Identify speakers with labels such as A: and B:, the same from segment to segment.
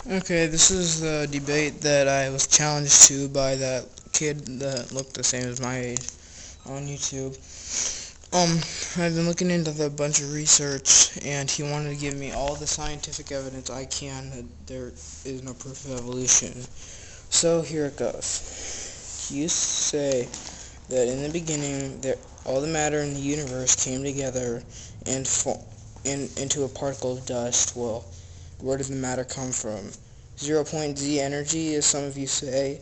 A: Okay, this is the debate that I was challenged to by that kid that looked the same as my age on YouTube. I've been looking into the bunch of research, and he wanted to give me all the scientific evidence I can that there is no proof of evolution. So here it goes. He used to say that in the beginning, all the matter in the universe came together and into a particle of dust. Well, where did the matter come from? 0.z energy, as some of you say?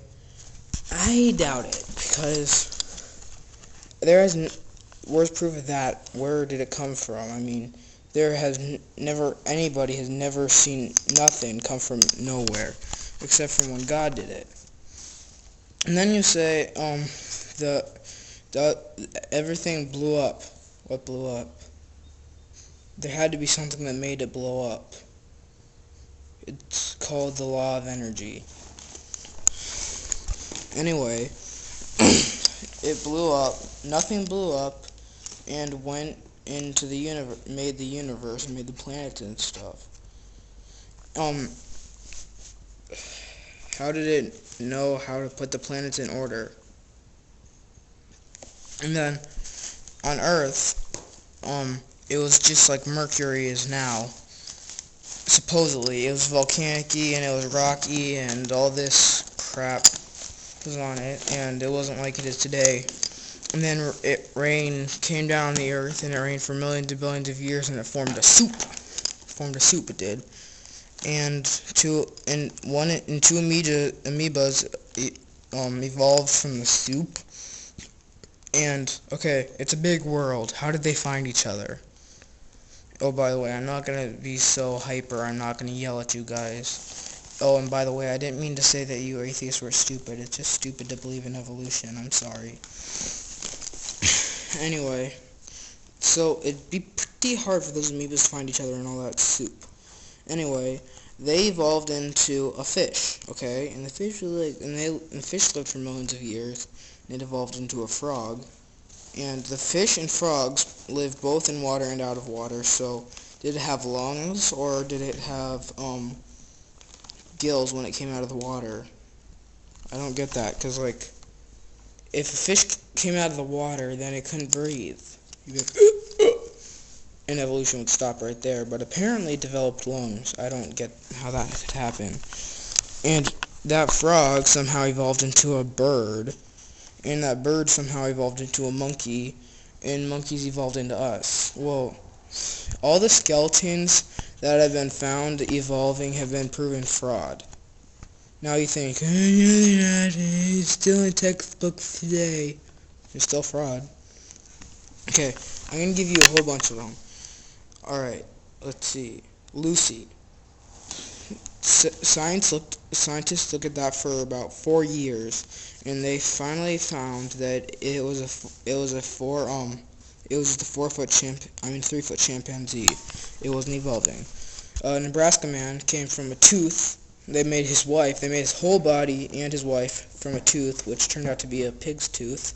A: I doubt it, because where's proof of that? Where did it come from? I mean, anybody has never seen nothing come from nowhere, except from when God did it. And then you say, everything blew up. What blew up? There had to be something that made it blow up. It's called the law of energy. Anyway, it blew up. Nothing blew up and went into the universe, made the universe, made the planets and stuff. How did it know how to put the planets in order? And then on Earth, it was just like Mercury is now. Supposedly, it was volcanic-y and it was rocky and all this crap was on it, and it wasn't like it is today. And then rain came down on the Earth, and it rained for millions and billions of years, and it formed a soup. It did. And two amoebas evolved from the soup. And okay, it's a big world. How did they find each other? Oh, by the way, I'm not gonna be so hyper. I'm not gonna yell at you guys. Oh, and by the way, I didn't mean to say that you atheists were stupid. It's just stupid to believe in evolution. I'm sorry. Anyway, so it'd be pretty hard for those amoebas to find each other and all that soup. Anyway, they evolved into a fish, okay? And the fish lived for millions of years, and it evolved into a frog. And the fish and frogs live both in water and out of water, so did it have lungs, or did it have, gills when it came out of the water? I don't get that, because, like, if a fish came out of the water, then it couldn't breathe. And evolution would stop right there, but apparently it developed lungs. I don't get how that could happen. And that frog somehow evolved into a bird, and that bird somehow evolved into a monkey, and monkeys evolved into us. Well, all the skeletons that have been found evolving have been proven fraud. Now you think, it's still in textbooks today. It's still fraud. Okay, I'm going to give you a whole bunch of them. Alright, let's see. Lucy. Scientists looked at that for about 4 years, and they finally found that it was the 3-foot chimpanzee. It wasn't evolving. A Nebraska man came from a tooth. They made his whole body and his wife from a tooth, which turned out to be a pig's tooth.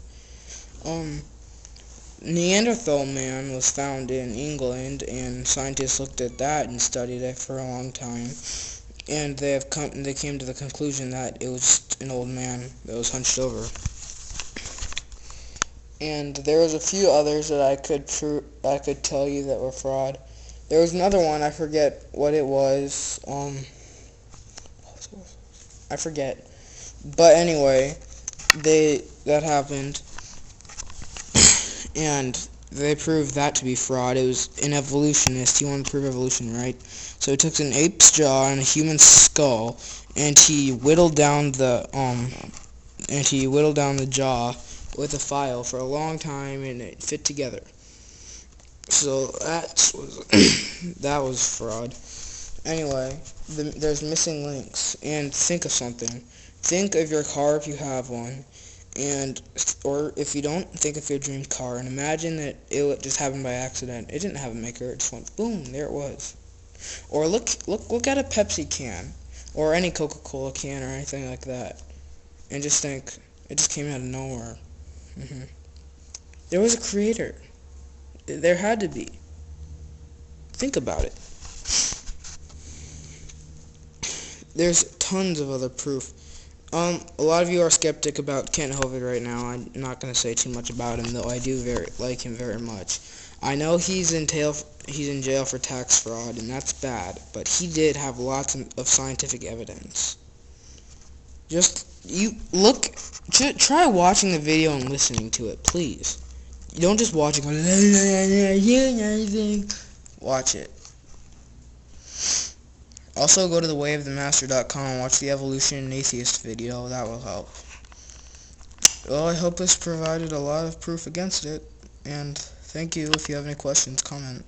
A: Neanderthal man was found in England, and scientists looked at that and studied it for a long time. And they came to the conclusion that it was just an old man that was hunched over. And there was a few others that I could tell you that were fraud. There was another one, I forget what it was. I forget. But anyway, that happened, and they proved that to be fraud. It was an evolutionist. He wanted to prove evolution, right? So he took an ape's jaw and a human skull, and he whittled down the jaw with a file for a long time, and it fit together. So that was fraud. Anyway, there's missing links. And think of something. Think of your car if you have one, or if you don't, think of your dream car, and imagine that it just happened by accident. It didn't have a maker. It just went boom, there it was. Or look at a Pepsi can, or any Coca-Cola can, or anything like that, and just think, it just came out of nowhere. There was a creator. There had to be. Think about it. there's tons of other proof. A lot of you are skeptic about Kent Hovind right now. I'm not going to say too much about him, though I do like him very much. I know he's in jail for tax fraud, and that's bad, but he did have lots of scientific evidence. Try watching the video and listening to it, please. You don't just watch it going, watch it. Also, go to thewayofthemaster.com and watch the Evolution and Atheist video. That will help. Well, I hope this provided a lot of proof against it, and thank you. If you have any questions, comment.